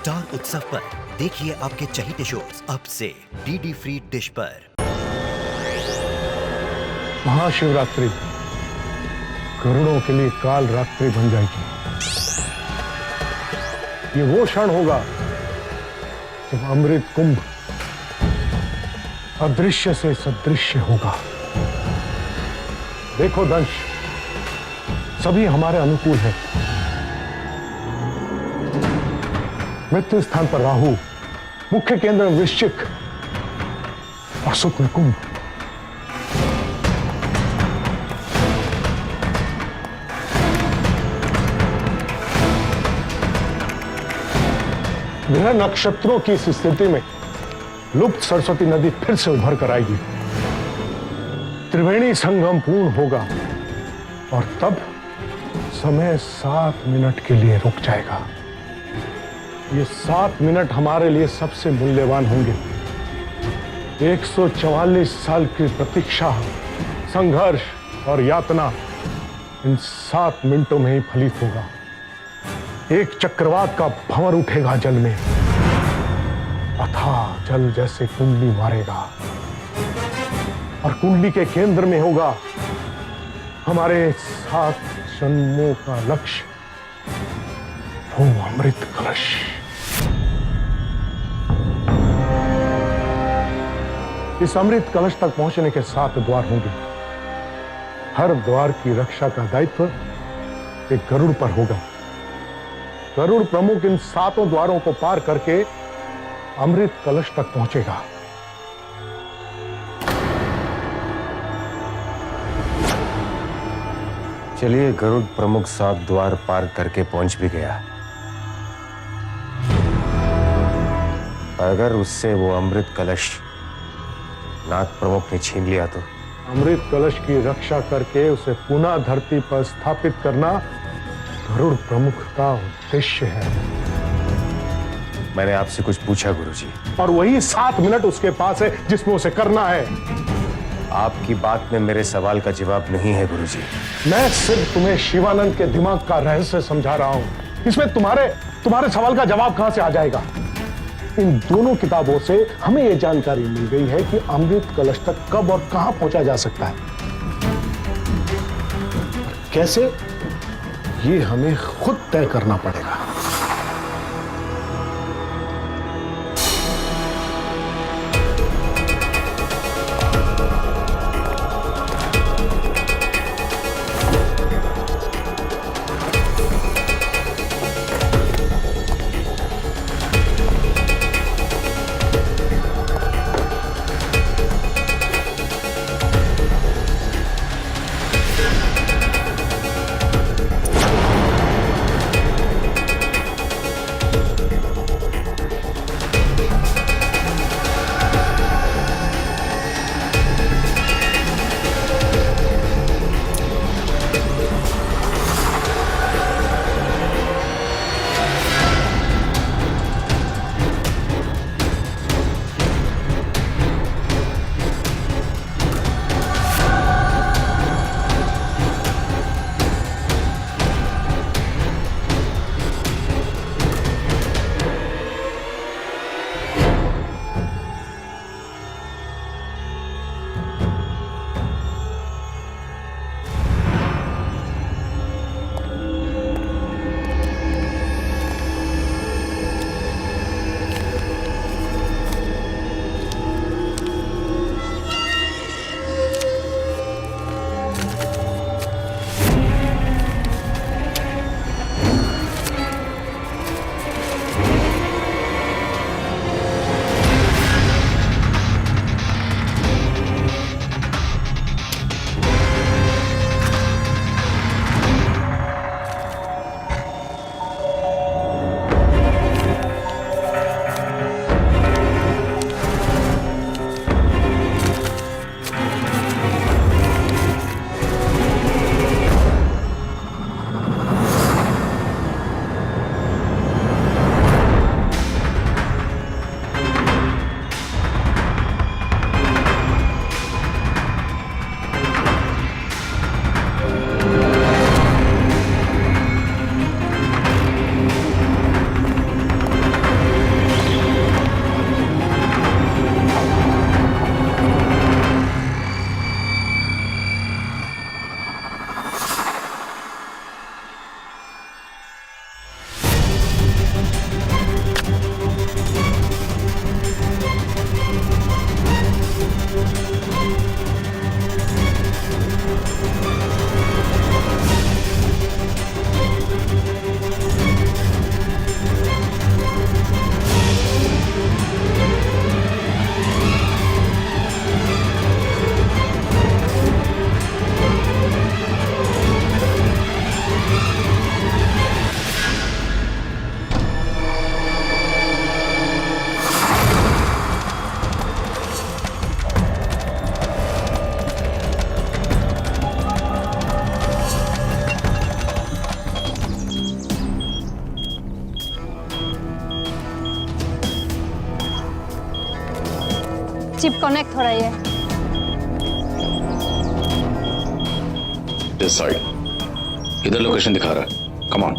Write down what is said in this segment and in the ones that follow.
Star उत्सव पर देखिए आपके चहीते शोज अब से डीडी फ्री डिश पर। महाशिवरात्रि करोड़ों के लिए काल रात्रि बन जाएगी। ये वो क्षण होगा जब अमृत कुंभ अदृश्य से सदृश्य होगा। देखो दंश, सभी हमारे अनुकूल है। मृत्यु स्थान पर राहु, मुख्य केंद्र में वृश्चिक और सुख में कुंभ। ग्रह नक्षत्रों की इस स्थिति में लुप्त सरस्वती नदी फिर से उभर कर आएगी। त्रिवेणी संगम पूर्ण होगा और तब समय 7 मिनट के लिए रुक जाएगा। ये 7 मिनट हमारे लिए सबसे मूल्यवान होंगे। 144 साल की प्रतीक्षा, संघर्ष और यातना इन 7 मिनटों में ही फलित होगा। एक चक्रवात का भंवर उठेगा जल में, अथाह जल जैसे कुंडली मारेगा और कुंडली के केंद्र में होगा हमारे 7 जन्मों का लक्ष्य, वो अमृत कलश। इस अमृत कलश तक पहुंचने के 7 द्वार होंगे। हर द्वार की रक्षा का दायित्व एक गरुड़ पर होगा। गरुड़ प्रमुख इन 7 द्वारों को पार करके अमृत कलश तक पहुंचेगा। चलिए, गरुड़ प्रमुख 7 द्वार पार करके पहुंच भी गया। अगर उससे वो अमृत कलश नाग प्रमुख ने छीन लिया तो? अमृत कलश की रक्षा करके उसे पुनः धरती पर स्थापित करना गरुड़ प्रमुख का उद्देश्य है। मैंने आपसे कुछ पूछा गुरुजी, और वही 7 मिनट उसके पास है जिसमें उसे करना है। आपकी बात में मेरे सवाल का जवाब नहीं है गुरुजी। मैं सिर्फ तुम्हें शिवानंद के दिमाग का रहस्य समझा रहा हूं। इसमें तुम्हारे सवाल का जवाब कहां से आ जाएगा? इन दोनों किताबों से हमें यह जानकारी मिल गई है कि अमृत कलश तक कब और कहां पहुंचा जा सकता है। कैसे, ये हमें खुद तय करना पड़ेगा। चिप कनेक्ट हो रही है। दिस साइड, इधर लोकेशन दिखा रहा है। Come on.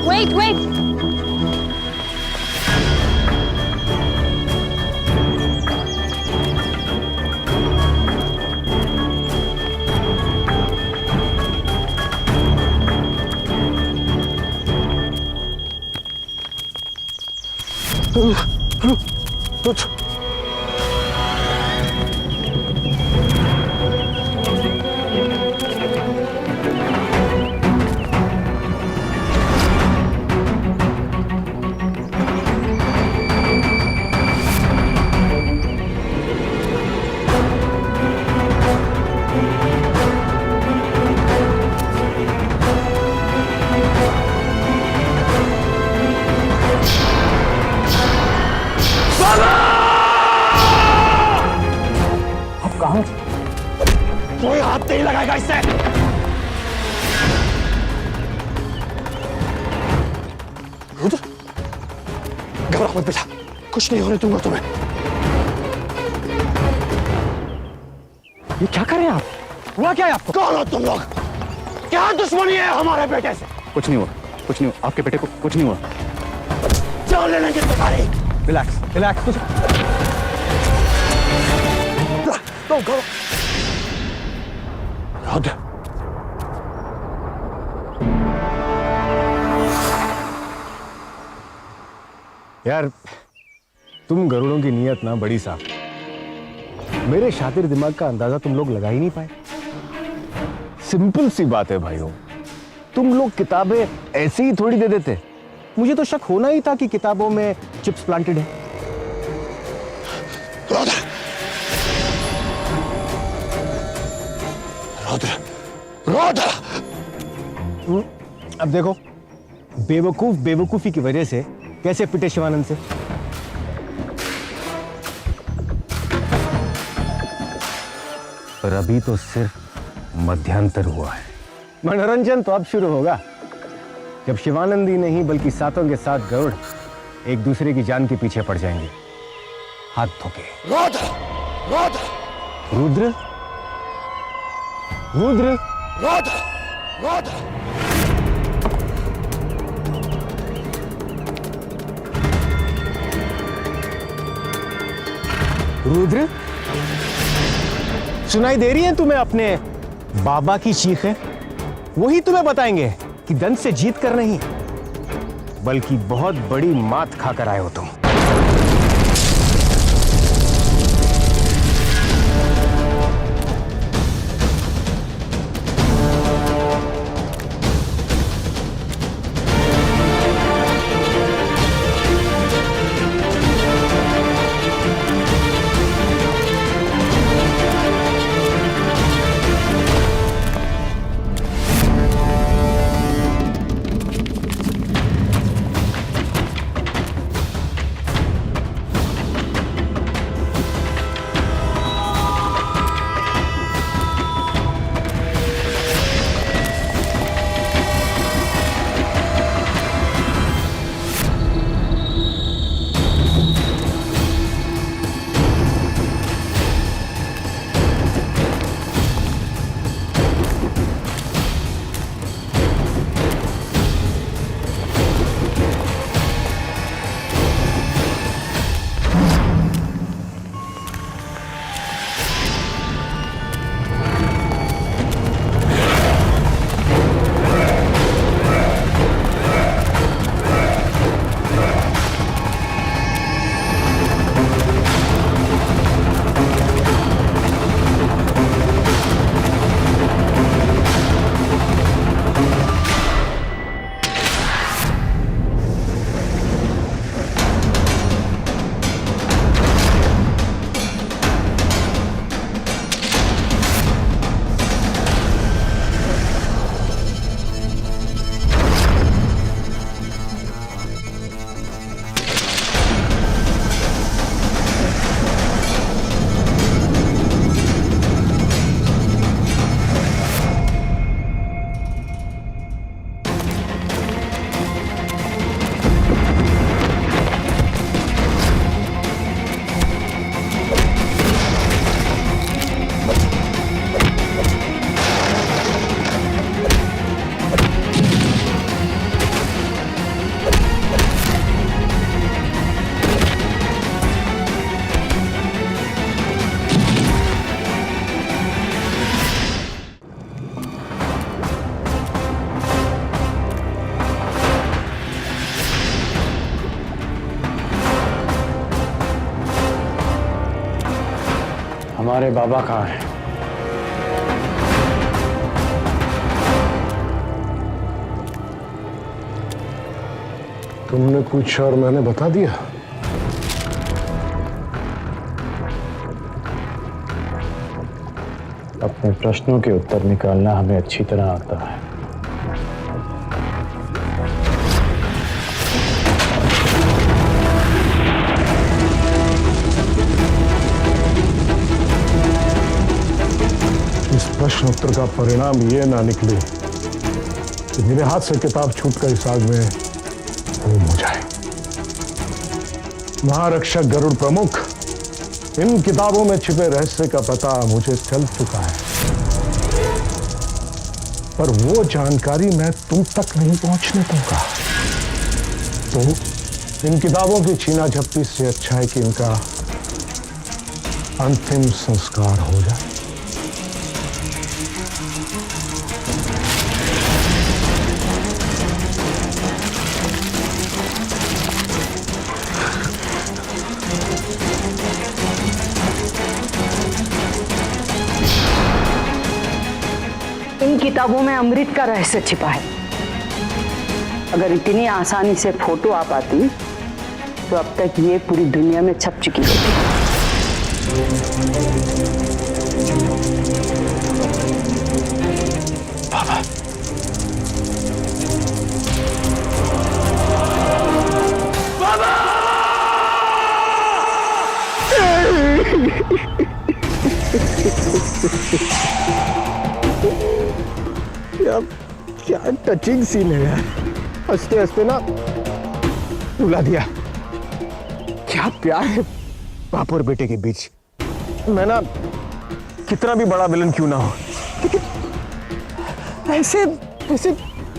वेट वेट, कोई हाथ नहीं लगाएगा इससे। रुद्र, घबरा मत बेटा, कुछ नहीं होने दूंगा तुम्हें। ये क्या कर रहे हैं आप? हुआ क्या है आपको? कौन हो तुम लोग? क्या दुश्मनी है हमारे बेटे से? कुछ नहीं हुआ, कुछ नहीं हुआ, आपके बेटे को कुछ नहीं हुआ। जान ले लेंगे तुम्हारी। Relax, relax. रुद्र, यार तुम गरुड़ों की नीयत ना बड़ी साफ। मेरे शातिर दिमाग का अंदाजा तुम लोग लगा ही नहीं पाए। सिंपल सी बात है भाइयों, तुम लोग किताबें ऐसे ही थोड़ी दे देते। मुझे तो शक होना ही था कि किताबों में चिप्स प्लांटेड है। रुद्र, रुद्र, रुद्र। अब देखो, बेवकूफ बेवकूफी की वजह से कैसे पिटे शिवानंद से। पर अभी तो सिर्फ मध्यांतर हुआ है। मनोरंजन तो अब शुरू होगा, जब शिवानंद ही नहीं बल्कि सातों के साथ गरुड़ एक दूसरे की जान के पीछे पड़ जाएंगे, हाथ धोके। रुद्र, रुद्र, रुद्र, रुद्र, रुद्र, रुद्र। रुद्र, सुनाई दे रही है तुम्हें अपने बाबा की चीखें? वही तुम्हें बताएंगे कि दंड से जीत कर नहीं, बल्कि बहुत बड़ी मात खाकर आए हो तुम। तुम्हारे बाबा कहाँ हैं? तुमने पूछा और मैंने बता दिया। अपने प्रश्नों के उत्तर निकालना हमें अच्छी तरह आता है। इस प्रश्न उत्तर का परिणाम ये ना निकले कि मेरे हाथ से किताब छूटकर इस आग में गुम हो जाए। महारक्षक गरुड़ प्रमुख, इन किताबों में छिपे रहस्य का पता मुझे चल चुका है, पर वो जानकारी मैं तुम तक नहीं पहुंचने दूंगा। तो इन किताबों की छीना झपटी से अच्छा है कि इनका अंतिम संस्कार हो जाए। इन किताबों में अमृत का रहस्य छिपा है। अगर इतनी आसानी से फोटो आ पाती तो अब तक ये पूरी दुनिया में छप चुकी होती। बाबा, क्या टचिंग सीन है यार। हंसते हंसते ना रुला दिया। क्या प्यार है बाप और बेटे के बीच। मैं ना कितना भी बड़ा विलन क्यों ना हो, लेकिन ऐसे ऐसे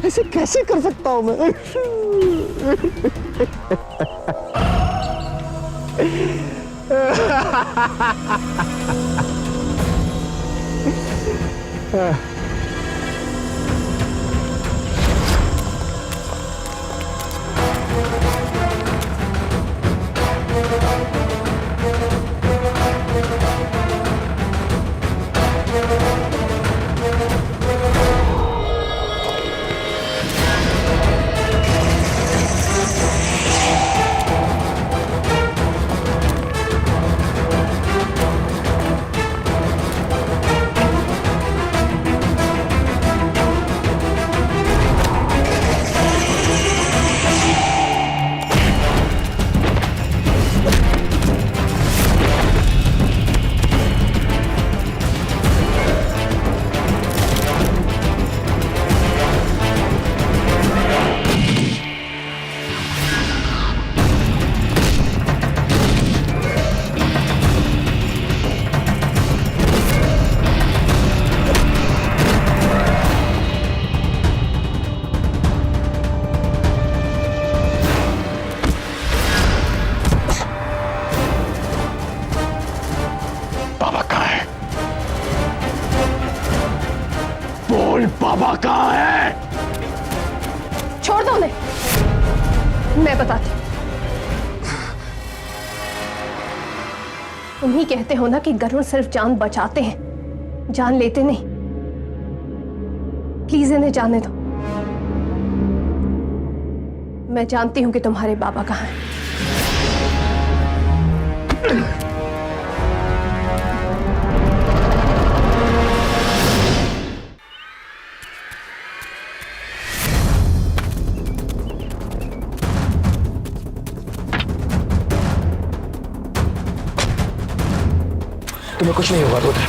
ऐसे कैसे कर सकता हूं मैं। बाबा कहाँ है? छोड़ दो उन्हें, मैं बताती। तुम ही कहते हो ना कि गरुड़ सिर्फ जान बचाते हैं, जान लेते नहीं। प्लीज इन्हें जाने दो। मैं जानती हूं कि तुम्हारे बाबा कहाँ हैं। तुम्हें कुछ नहीं होगा रुद्र।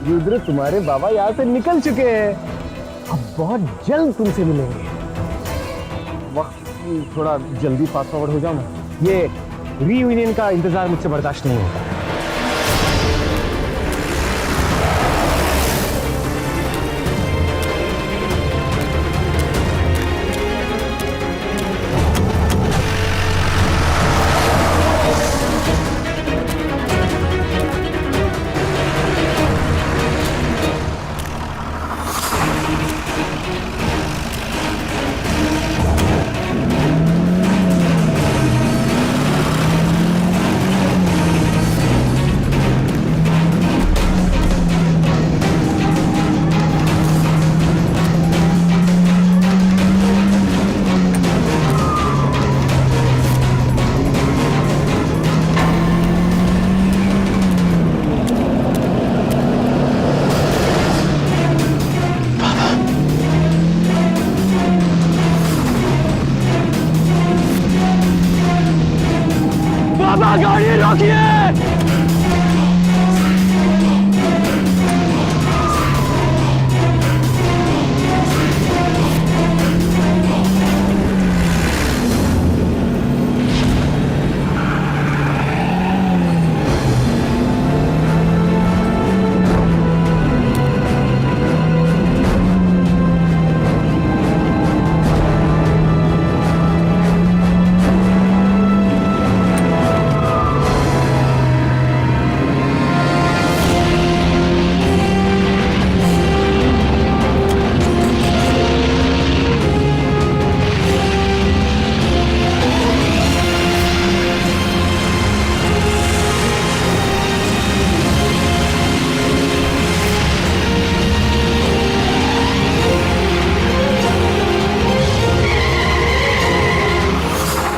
रुद्र, तुम्हारे बाबा यहाँ से निकल चुके हैं। अब बहुत जल्द तुमसे मिलेंगे। वक्त थोड़ा जल्दी फास्ट फॉरवर्ड हो जाओ ना। ये रीयूनियन का इंतजार मुझसे बर्दाश्त नहीं होता।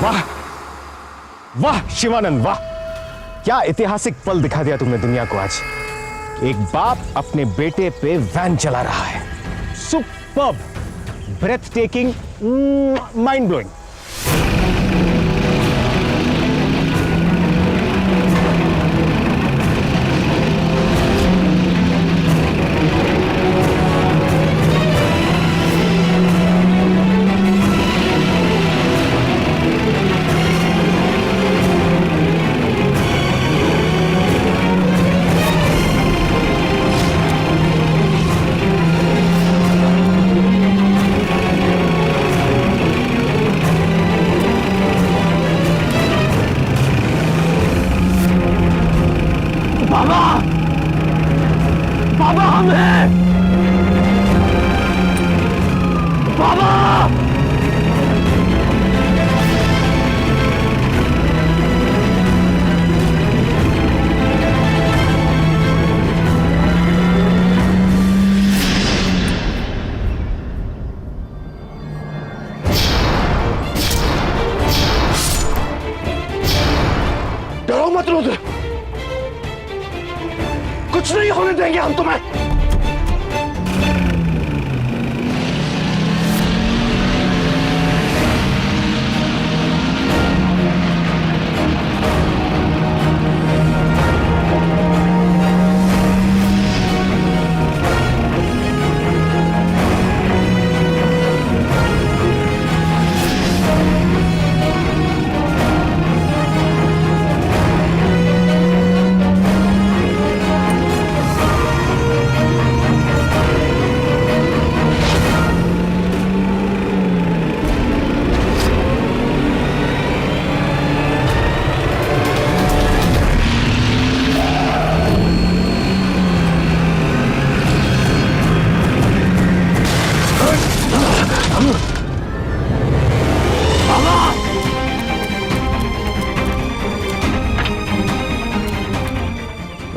वाह वाह शिवानंद वाह, क्या ऐतिहासिक पल दिखा दिया तुमने दुनिया को आज। एक बाप अपने बेटे पे वैन चला रहा है। Superb, breathtaking, mind blowing. बाबा हम हैं। बाबा डरो मत रुद्र, कुछ नहीं होने देंगे हम तुम्हें।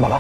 बाबा